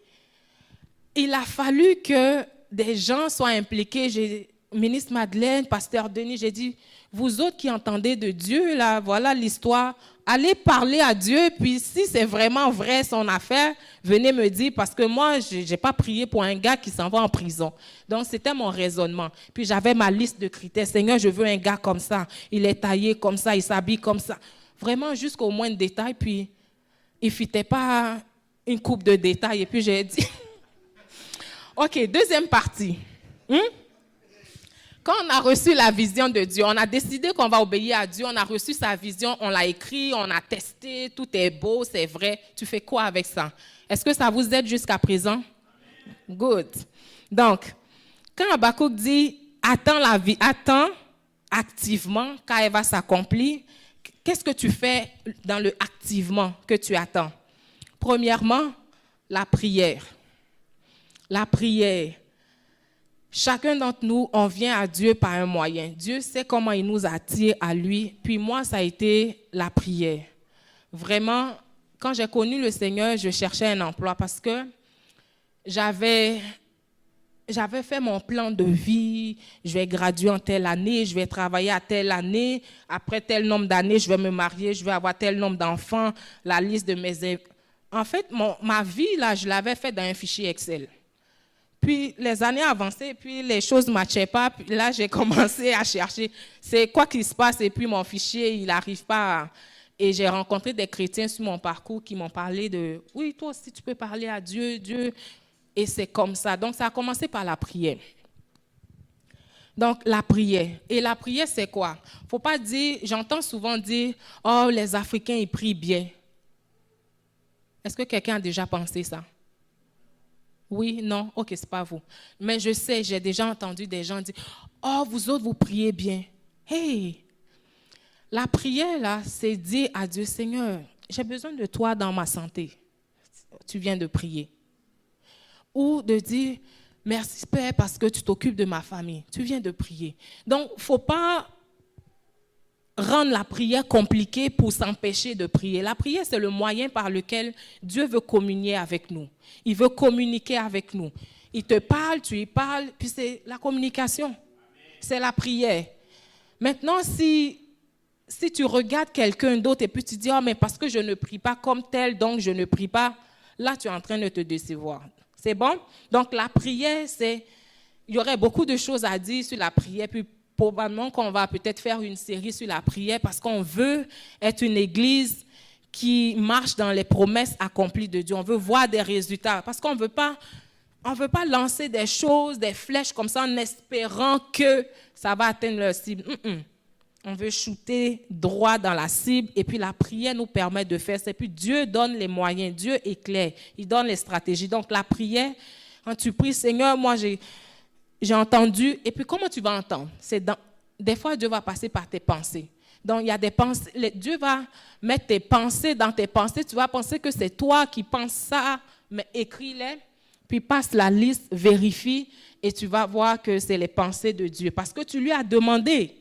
il a fallu que des gens soient impliqués. Ministre Madeleine, pasteur Denis, j'ai dit, vous autres qui entendez de Dieu, là, voilà l'histoire, allez parler à Dieu, puis si c'est vraiment vrai son affaire, venez me dire, parce que moi, je n'ai pas prié pour un gars qui s'en va en prison. Donc, c'était mon raisonnement. Puis j'avais ma liste de critères. Seigneur, je veux un gars comme ça, il est taillé comme ça, il s'habille comme ça. Vraiment, jusqu'au moindre détail, puis il ne fitait pas une coupe de détails. Et puis j'ai dit, OK, deuxième partie. Quand on a reçu la vision de Dieu, on a décidé qu'on va obéir à Dieu, on a reçu sa vision, on l'a écrit, on a testé, tout est beau, c'est vrai. Tu fais quoi avec ça? Est-ce que ça vous aide jusqu'à présent? Good. Donc, quand Habakkuk dit « attends activement car elle va s'accomplir », qu'est-ce que tu fais dans le activement que tu attends? Premièrement, la prière. La prière. Chacun d'entre nous, on vient à Dieu par un moyen. Dieu sait comment il nous attire à lui. Puis moi, ça a été la prière. Vraiment, quand j'ai connu le Seigneur, je cherchais un emploi parce que j'avais fait mon plan de vie. Je vais graduer en telle année, je vais travailler à telle année. Après tel nombre d'années, je vais me marier, je vais avoir tel nombre d'enfants. La liste de mes... En fait, ma vie, là, je l'avais fait dans un fichier Excel. Puis les années avançaient, puis les choses ne matchaient pas. Puis là, j'ai commencé à chercher c'est quoi qui se passe. Et puis mon fichier, il n'arrive pas. Et j'ai rencontré des chrétiens sur mon parcours qui m'ont parlé de « Oui, toi aussi, tu peux parler à Dieu, Dieu. » Et c'est comme ça. Donc, ça a commencé par la prière. Donc, la prière. Et la prière, c'est quoi? Il ne faut pas dire, j'entends souvent dire « Oh, les Africains, ils prient bien. » Est-ce que quelqu'un a déjà pensé ça? Oui, non, ok, c'est pas vous. Mais je sais, j'ai déjà entendu des gens dire « Oh, vous autres, vous priez bien. » Hey! La prière, là, c'est dire à Dieu, Seigneur, j'ai besoin de toi dans ma santé. Tu viens de prier. Ou de dire, merci Père parce que tu t'occupes de ma famille. Tu viens de prier. Donc, il ne faut pas rendre la prière compliquée pour s'empêcher de prier. La prière, c'est le moyen par lequel Dieu veut communier avec nous. Il veut communiquer avec nous. Il te parle, tu lui parles, puis c'est la communication. C'est la prière. Maintenant, si tu regardes quelqu'un d'autre et puis tu dis, oh, mais parce que je ne prie pas comme tel, donc je ne prie pas, là, tu es en train de te décevoir. C'est bon? Donc, la prière, il y aurait beaucoup de choses à dire sur la prière, puis probablement qu'on va peut-être faire une série sur la prière parce qu'on veut être une église qui marche dans les promesses accomplies de Dieu. On veut voir des résultats parce qu'on ne veut pas lancer des choses, des flèches comme ça en espérant que ça va atteindre leur cible. On veut shooter droit dans la cible et puis la prière nous permet de faire ça. Et puis Dieu donne les moyens, Dieu éclaire, il donne les stratégies. Donc la prière, quand tu pries, Seigneur, moi j'ai entendu, et puis comment tu vas entendre? Des fois, Dieu va passer par tes pensées. Donc il y a des pensées, Dieu va mettre tes pensées dans tes pensées, tu vas penser que c'est toi qui penses ça, mais écris-les, puis passe la liste, vérifie, et tu vas voir que c'est les pensées de Dieu. Parce que tu lui as demandé.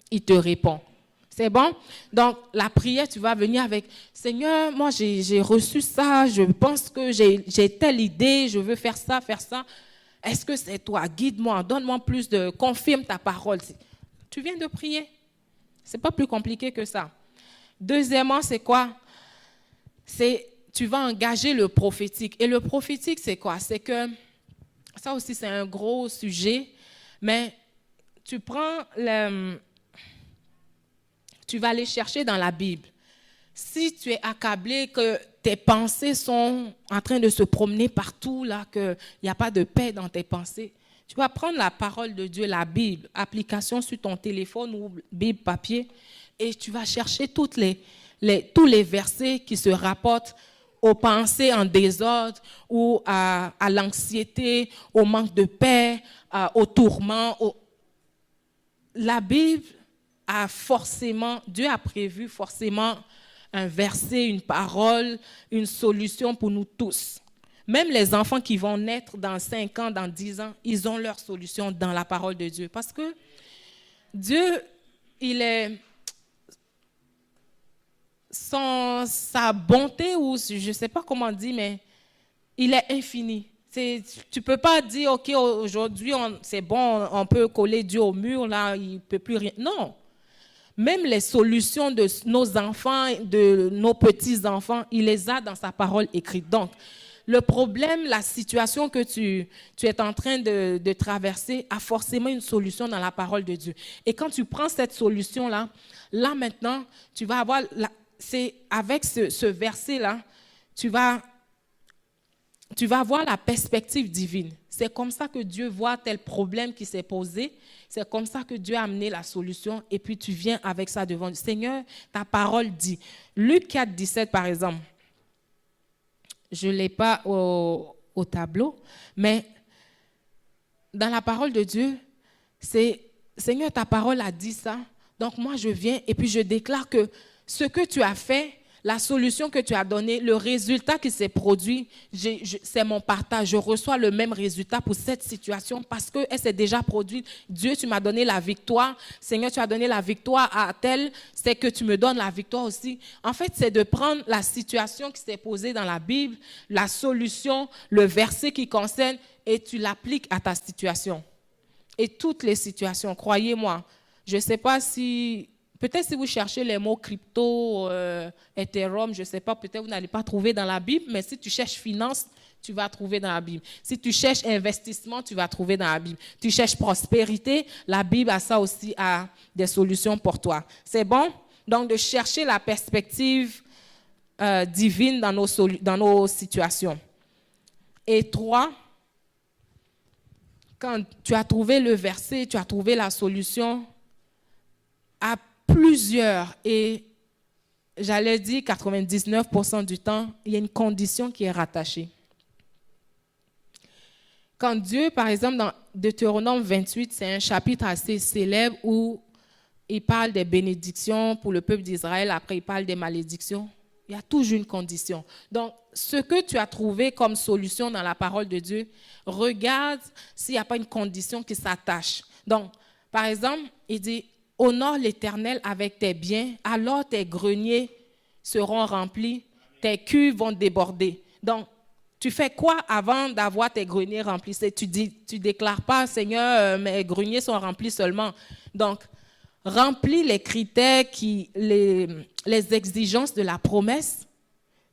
Il te répond. C'est bon? Donc, la prière, tu vas venir avec, Seigneur, moi, j'ai reçu ça, je pense que j'ai telle idée, je veux faire ça, faire ça. Est-ce que c'est toi? Guide-moi, donne-moi plus confirme ta parole. Tu viens de prier. Ce n'est pas plus compliqué que ça. Deuxièmement, c'est quoi? Tu vas engager le prophétique. Et le prophétique, c'est quoi? C'est que, ça aussi, c'est un gros sujet, mais tu vas aller chercher dans la Bible. Si tu es accablé, que tes pensées sont en train de se promener partout, là, qu'il n'y a pas de paix dans tes pensées, tu vas prendre la parole de Dieu, la Bible, application sur ton téléphone ou Bible papier, et tu vas chercher tous les versets qui se rapportent aux pensées en désordre ou à l'anxiété, au manque de paix, au tourment. La Bible Dieu a prévu forcément un verset, une parole, une solution pour nous tous. Même les enfants qui vont naître dans 5 ans, dans 10 ans, ils ont leur solution dans la parole de Dieu. Parce que Dieu, sa bonté, ou je ne sais pas comment dire, mais il est infini. Tu ne peux pas dire, OK, aujourd'hui, c'est bon, on peut coller Dieu au mur, là, il ne peut plus rien. Non. Même les solutions de nos enfants, de nos petits-enfants, il les a dans sa parole écrite. Donc, le problème, la situation que tu es en train de traverser a forcément une solution dans la parole de Dieu. Et quand tu prends cette solution-là, là maintenant, tu vas avoir, c'est avec ce verset-là, tu vas voir la perspective divine. C'est comme ça que Dieu voit tel problème qui s'est posé. C'est comme ça que Dieu a amené la solution. Et puis tu viens avec ça devant Dieu. Seigneur, ta parole dit. Luc 4, 17 par exemple. Je ne l'ai pas au tableau. Mais dans la parole de Dieu, c'est Seigneur, ta parole a dit ça. Donc moi, je viens et puis je déclare que ce que tu as fait, la solution que tu as donnée, le résultat qui s'est produit, c'est mon partage. Je reçois le même résultat pour cette situation parce qu'elle s'est déjà produite. Dieu, tu m'as donné la victoire. Seigneur, tu as donné la victoire à tel, c'est que tu me donnes la victoire aussi. En fait, c'est de prendre la situation qui s'est posée dans la Bible, la solution, le verset qui concerne, et tu l'appliques à ta situation. Et toutes les situations, croyez-moi, je ne sais pas si... Peut-être si vous cherchez les mots crypto, Ethereum, je ne sais pas, peut-être vous n'allez pas trouver dans la Bible, mais si tu cherches finance, tu vas trouver dans la Bible. Si tu cherches investissement, tu vas trouver dans la Bible. Tu cherches prospérité, la Bible a ça aussi, a des solutions pour toi. C'est bon? Donc, de chercher la perspective divine dans nos situations. Et 3, quand tu as trouvé le verset, tu as trouvé la solution, à plusieurs, et j'allais dire 99% du temps, il y a une condition qui est rattachée. Quand Dieu, par exemple, dans Deutéronome 28, c'est un chapitre assez célèbre où il parle des bénédictions pour le peuple d'Israël, après il parle des malédictions. Il y a toujours une condition. Donc, ce que tu as trouvé comme solution dans la parole de Dieu, regarde s'il n'y a pas une condition qui s'attache. Donc, par exemple, il dit, honore l'Éternel avec tes biens, alors tes greniers seront remplis, tes cuves vont déborder. Donc, tu fais quoi avant d'avoir tes greniers remplis? Tu déclares pas, Seigneur, mes greniers sont remplis seulement. Donc, remplis les critères, les exigences de la promesse.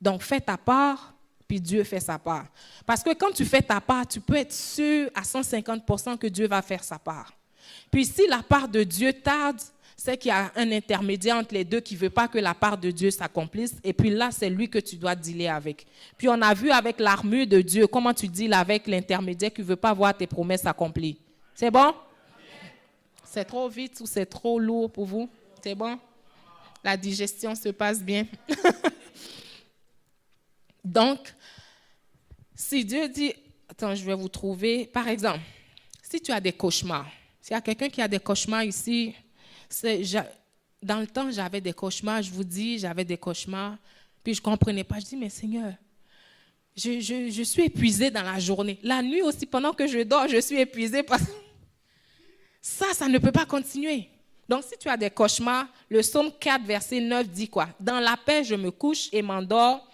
Donc, fais ta part, puis Dieu fait sa part. Parce que quand tu fais ta part, tu peux être sûr à 150% que Dieu va faire sa part. Puis si la part de Dieu tarde, c'est qu'il y a un intermédiaire entre les deux qui ne veut pas que la part de Dieu s'accomplisse. Et puis là, c'est lui que tu dois dealer avec. Puis on a vu avec l'armure de Dieu, comment tu deals avec l'intermédiaire qui ne veut pas voir tes promesses accomplies. C'est bon? C'est trop vite ou c'est trop lourd pour vous? C'est bon? La digestion se passe bien. Donc, si Dieu dit, attends, je vais vous trouver, par exemple, si tu as des cauchemars, s'il y a quelqu'un qui a des cauchemars ici, dans le temps, j'avais des cauchemars, je vous dis, j'avais des cauchemars, puis je ne comprenais pas. Je dis, mais Seigneur, je suis épuisée dans la journée. La nuit aussi, pendant que je dors, je suis épuisée parce que ça ne peut pas continuer. Donc, si tu as des cauchemars, le psaume 4, verset 9 dit quoi? Dans la paix, je me couche et m'endors.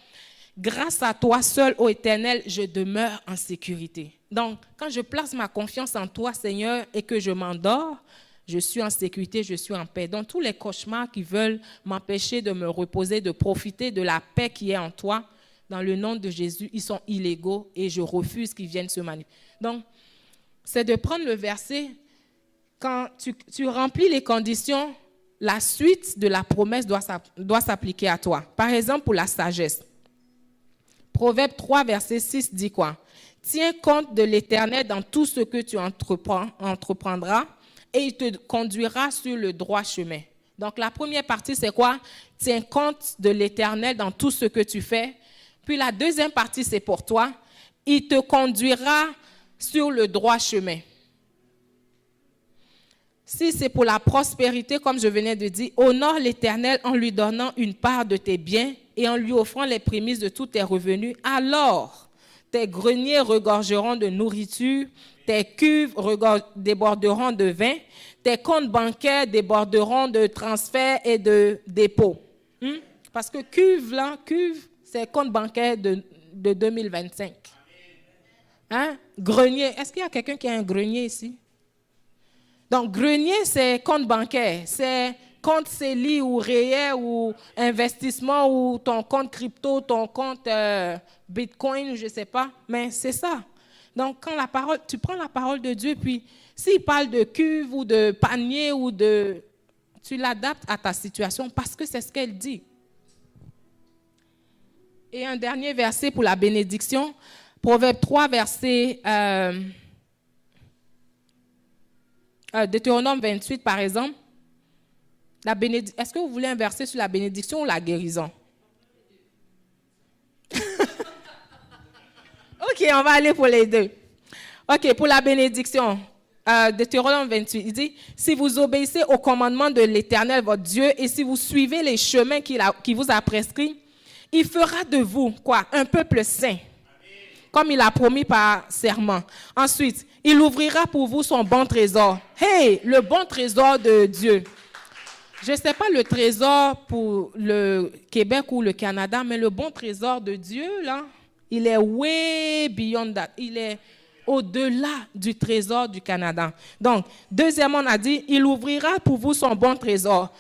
Grâce à toi seul, ô Éternel, je demeure en sécurité. Donc, quand je place ma confiance en toi, Seigneur, et que je m'endors, je suis en sécurité, je suis en paix. Donc, tous les cauchemars qui veulent m'empêcher de me reposer, de profiter de la paix qui est en toi, dans le nom de Jésus, ils sont illégaux et je refuse qu'ils viennent se manifester. Donc, c'est de prendre le verset, quand tu remplis les conditions, la suite de la promesse doit s'appliquer à toi. Par exemple, pour la sagesse. Proverbe 3, verset 6 dit quoi? Tiens compte de l'Éternel dans tout ce que tu entreprendras et il te conduira sur le droit chemin. Donc, la première partie, c'est quoi? Tiens compte de l'Éternel dans tout ce que tu fais. Puis la deuxième partie, c'est pour toi. Il te conduira sur le droit chemin. Si c'est pour la prospérité, comme je venais de dire, honore l'Éternel en lui donnant une part de tes biens et en lui offrant les prémices de tous tes revenus. Alors, tes greniers regorgeront de nourriture, tes cuves déborderont de vin, tes comptes bancaires déborderont de transferts et de dépôts. Parce que cuve, c'est compte bancaire de 2025. Hein? Grenier, est-ce qu'il y a quelqu'un qui a un grenier ici? Donc, grenier, c'est compte bancaire, c'est compte CELI ou REER ou investissement ou ton compte crypto, ton compte Bitcoin, je ne sais pas, mais c'est ça. Donc, quand tu prends la parole de Dieu, puis s'il parle de cuve ou de panier tu l'adaptes à ta situation parce que c'est ce qu'elle dit. Et un dernier verset pour la bénédiction, Proverbe 3, verset... Deutéronome 28, par exemple. Est-ce que vous voulez un verset sur la bénédiction ou la guérison? OK, on va aller pour les deux. OK, pour la bénédiction. Deutéronome 28, il dit, si vous obéissez au commandement de l'Éternel, votre Dieu, et si vous suivez les chemins qu'il vous a prescrits, il fera de vous, quoi, un peuple saint, comme il a promis par serment. Ensuite, il ouvrira pour vous son bon trésor. Hey, le bon trésor de Dieu. Je ne sais pas le trésor pour le Québec ou le Canada, mais le bon trésor de Dieu, là, il est way beyond that. Il est au-delà du trésor du Canada. Donc, deuxièmement, on a dit, il ouvrira pour vous son bon trésor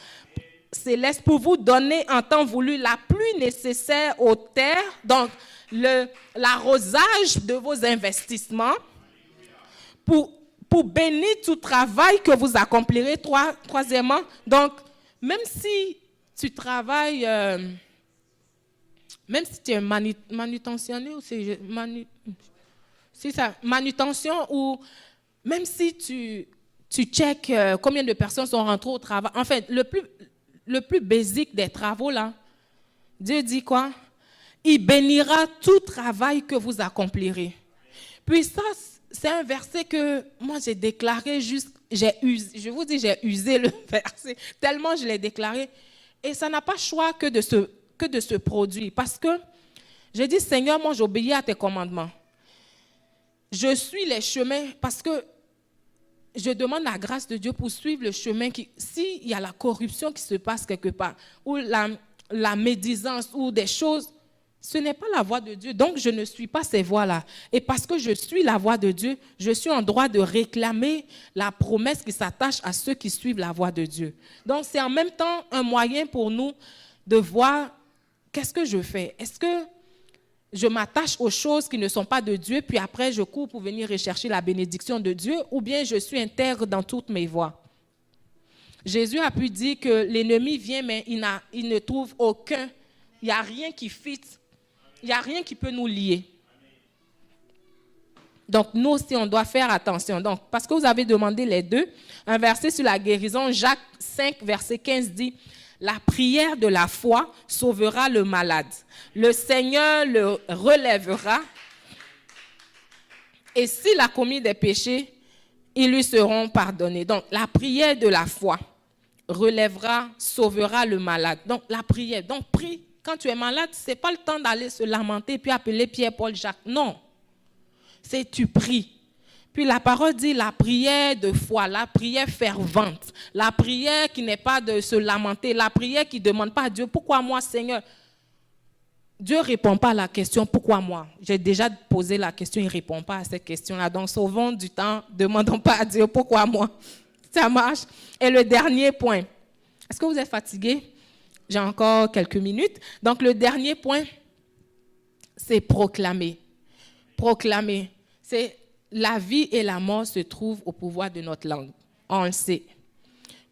céleste pour vous donner en temps voulu la pluie nécessaire aux terres, donc l'arrosage de vos investissements, pour bénir tout travail que vous accomplirez. Troisièmement, donc, même si tu travailles, même si tu es manutentionnaire, c'est ça, manutention, ou même si tu checkes combien de personnes sont rentrées au travail. En fait, le plus basique des travaux, là, Dieu dit quoi? Il bénira tout travail que vous accomplirez. Puis ça, c'est un verset que moi j'ai déclaré je vous dis, j'ai usé le verset, tellement je l'ai déclaré. Et ça n'a pas choix que de se produire. Parce que j'ai dit, Seigneur, moi j'obéis à tes commandements. Je suis les chemins parce que je demande la grâce de Dieu pour suivre le chemin. S'il y a la corruption qui se passe quelque part, ou la médisance, ou des choses, ce n'est pas la voie de Dieu. Donc, je ne suis pas ces voies-là. Et parce que je suis la voie de Dieu, je suis en droit de réclamer la promesse qui s'attache à ceux qui suivent la voie de Dieu. Donc, c'est en même temps un moyen pour nous de voir qu'est-ce que je fais. Est-ce que je m'attache aux choses qui ne sont pas de Dieu, puis après je cours pour venir rechercher la bénédiction de Dieu, ou bien je suis intègre dans toutes mes voies. Jésus a pu dire que l'ennemi vient, mais il ne trouve aucun, il n'y a rien qui fit, il n'y a rien qui peut nous lier. Donc nous aussi, on doit faire attention. Donc, parce que vous avez demandé les deux, un verset sur la guérison, Jacques 5, verset 15 dit, la prière de la foi sauvera le malade. Le Seigneur le relèvera. Et s'il a commis des péchés, ils lui seront pardonnés. Donc, la prière de la foi relèvera, sauvera le malade. Donc, la prière. Donc, prie. Quand tu es malade, ce n'est pas le temps d'aller se lamenter puis appeler Pierre, Paul, Jacques. Non. C'est tu pries. Puis la parole dit la prière de foi, la prière fervente, la prière qui n'est pas de se lamenter, la prière qui ne demande pas à Dieu, pourquoi moi Seigneur? Dieu ne répond pas à la question, pourquoi moi? J'ai déjà posé la question, il ne répond pas à cette question-là. Donc sauvons du temps, ne demandons pas à Dieu, pourquoi moi? Ça marche. Et le dernier point, est-ce que vous êtes fatigué? J'ai encore quelques minutes. Donc le dernier point, c'est proclamer. Proclamer, c'est... La vie et la mort se trouvent au pouvoir de notre langue. On le sait.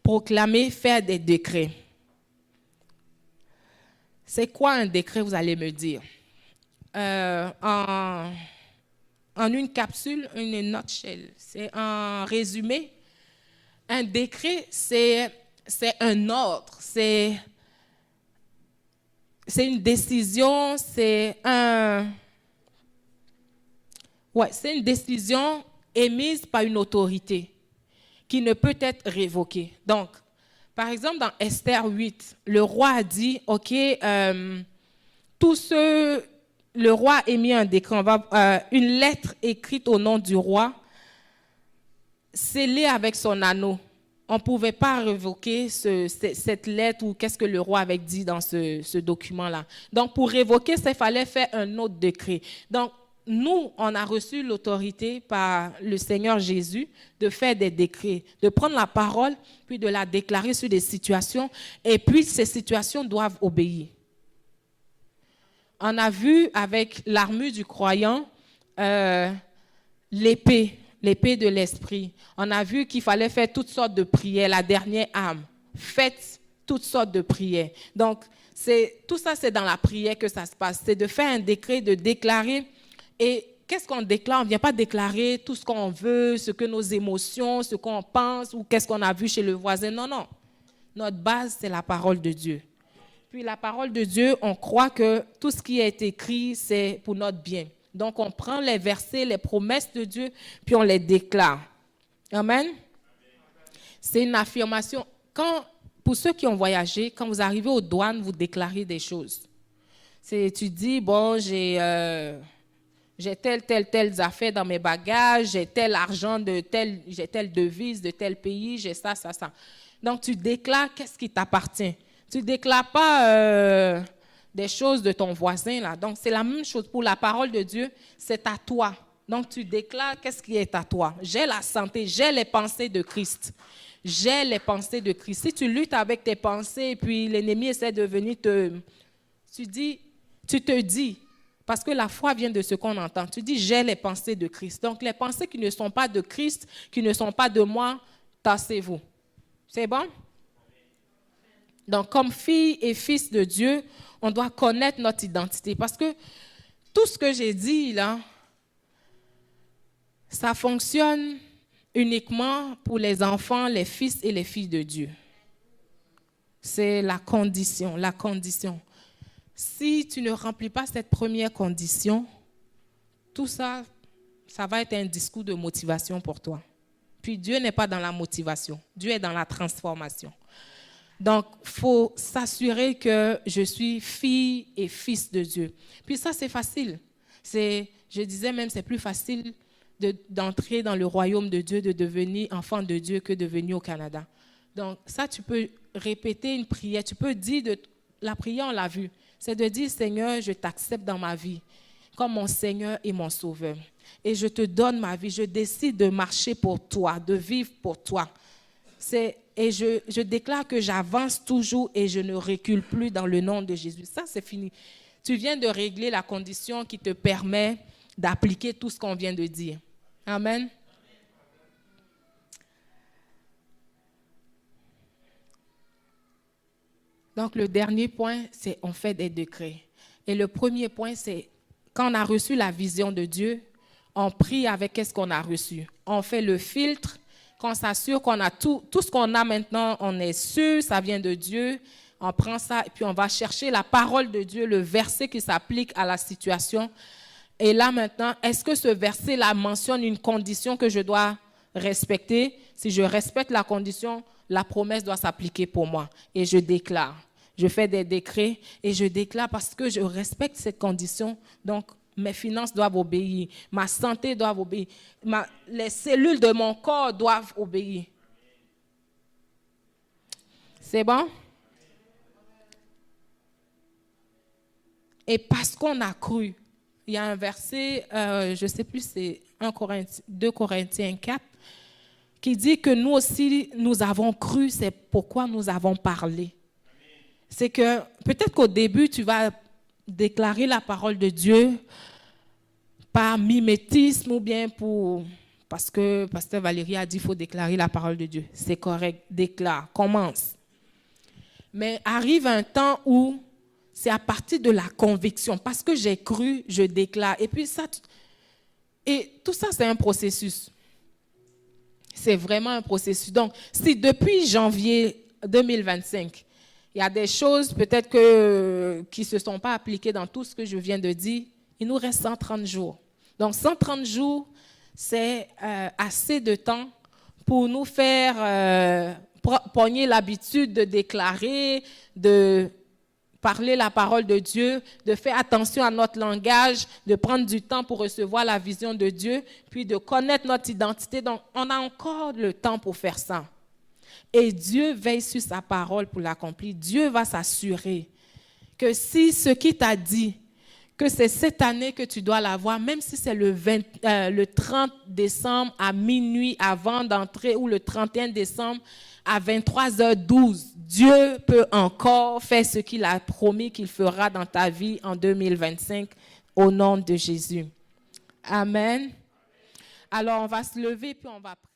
Proclamer, faire des décrets. C'est quoi un décret, vous allez me dire? En une capsule, une nutshell, c'est un résumé. Un décret, c'est un ordre, c'est une décision, c'est une décision émise par une autorité qui ne peut être révoquée. Donc, par exemple, dans Esther 8, le roi a dit, OK, le roi a émis un décret, une lettre écrite au nom du roi, scellée avec son anneau. On ne pouvait pas révoquer cette lettre ou qu'est-ce que le roi avait dit dans ce document-là. Donc, pour révoquer ça, il fallait faire un autre décret. Donc, nous, on a reçu l'autorité par le Seigneur Jésus de faire des décrets, de prendre la parole, puis de la déclarer sur des situations, et puis ces situations doivent obéir. On a vu avec l'armure du croyant l'épée de l'esprit. On a vu qu'il fallait faire toutes sortes de prières, la dernière arme. Faites toutes sortes de prières. Donc, tout ça, c'est dans la prière que ça se passe. C'est de faire un décret, de déclarer. Et qu'est-ce qu'on déclare? On ne vient pas déclarer tout ce qu'on veut, ce que nos émotions, ce qu'on pense ou qu'est-ce qu'on a vu chez le voisin. Non, non. Notre base, c'est la parole de Dieu. Puis la parole de Dieu, on croit que tout ce qui est écrit, c'est pour notre bien. Donc, on prend les versets, les promesses de Dieu, puis on les déclare. Amen. C'est une affirmation. Pour ceux qui ont voyagé, quand vous arrivez aux douanes, vous déclarez des choses. Tu dis, bon, j'ai telles affaires dans mes bagages, j'ai tel argent, j'ai telle devise de tel pays, j'ai ça. Donc, tu déclares qu'est-ce qui t'appartient. Tu ne déclares pas des choses de ton voisin, là. Donc, c'est la même chose pour la parole de Dieu, c'est à toi. Donc, tu déclares qu'est-ce qui est à toi. J'ai la santé, j'ai les pensées de Christ. J'ai les pensées de Christ. Si tu luttes avec tes pensées et puis l'ennemi essaie de venir tu te dis, parce que la foi vient de ce qu'on entend, tu dis j'ai les pensées de Christ. Donc les pensées qui ne sont pas de Christ, qui ne sont pas de moi, tassez-vous. C'est bon? Donc comme fille et fils de Dieu, on doit connaître notre identité. Parce que tout ce que j'ai dit là, ça fonctionne uniquement pour les enfants, les fils et les filles de Dieu. C'est la condition. Si tu ne remplis pas cette première condition, tout ça, ça va être un discours de motivation pour toi. Puis Dieu n'est pas dans la motivation, Dieu est dans la transformation. Donc, il faut s'assurer que je suis fille et fils de Dieu. Puis ça, c'est facile. Je disais même, c'est plus facile d'entrer dans le royaume de Dieu, de devenir enfant de Dieu que de venir au Canada. Donc, ça, tu peux répéter une prière. Tu peux dire, la prière, on l'a vu, c'est de dire, Seigneur, je t'accepte dans ma vie comme mon Seigneur et mon Sauveur. Et je te donne ma vie. Je décide de marcher pour toi, de vivre pour toi. Et je déclare que j'avance toujours et je ne recule plus dans le nom de Jésus. Ça, c'est fini. Tu viens de régler la condition qui te permet d'appliquer tout ce qu'on vient de dire. Amen. Donc, le dernier point, c'est on fait des décrets. Et le premier point, c'est quand on a reçu la vision de Dieu, on prie avec ce qu'on a reçu. On fait le filtre, qu'on s'assure qu'on a tout ce qu'on a maintenant, on est sûr, ça vient de Dieu. On prend ça et puis on va chercher la parole de Dieu, le verset qui s'applique à la situation. Et là maintenant, est-ce que ce verset-là mentionne une condition que je dois respecter? Si je respecte la condition, la promesse doit s'appliquer pour moi. Et je déclare. Je fais des décrets et je déclare parce que je respecte cette condition. Donc, mes finances doivent obéir. Ma santé doit obéir. Les cellules de mon corps doivent obéir. C'est bon? Et parce qu'on a cru, il y a un verset, je ne sais plus, c'est 2 Corinthiens 4, qui dit que nous aussi, nous avons cru, c'est pourquoi nous avons parlé. C'est que peut-être qu'au début, tu vas déclarer la parole de Dieu par mimétisme ou bien parce que Pasteur Valérie a dit qu'il faut déclarer la parole de Dieu. C'est correct, déclare, commence. Mais arrive un temps où c'est à partir de la conviction. Parce que j'ai cru, je déclare. Et puis tout ça, c'est un processus. C'est vraiment un processus. Donc, si depuis janvier 2025, il y a des choses peut-être qui ne se sont pas appliquées dans tout ce que je viens de dire, il nous reste 130 jours. Donc, 130 jours, c'est assez de temps pour nous faire pogner l'habitude de déclarer, de parler la parole de Dieu, de faire attention à notre langage, de prendre du temps pour recevoir la vision de Dieu, puis de connaître notre identité. Donc, on a encore le temps pour faire ça. Et Dieu veille sur sa parole pour l'accomplir. Dieu va s'assurer que si ce qu'il t'a dit, que c'est cette année que tu dois l'avoir, même si c'est le 30 décembre à minuit avant d'entrer ou le 31 décembre à 23h12, Dieu peut encore faire ce qu'il a promis qu'il fera dans ta vie en 2025 au nom de Jésus. Amen. Alors, on va se lever puis on va prier.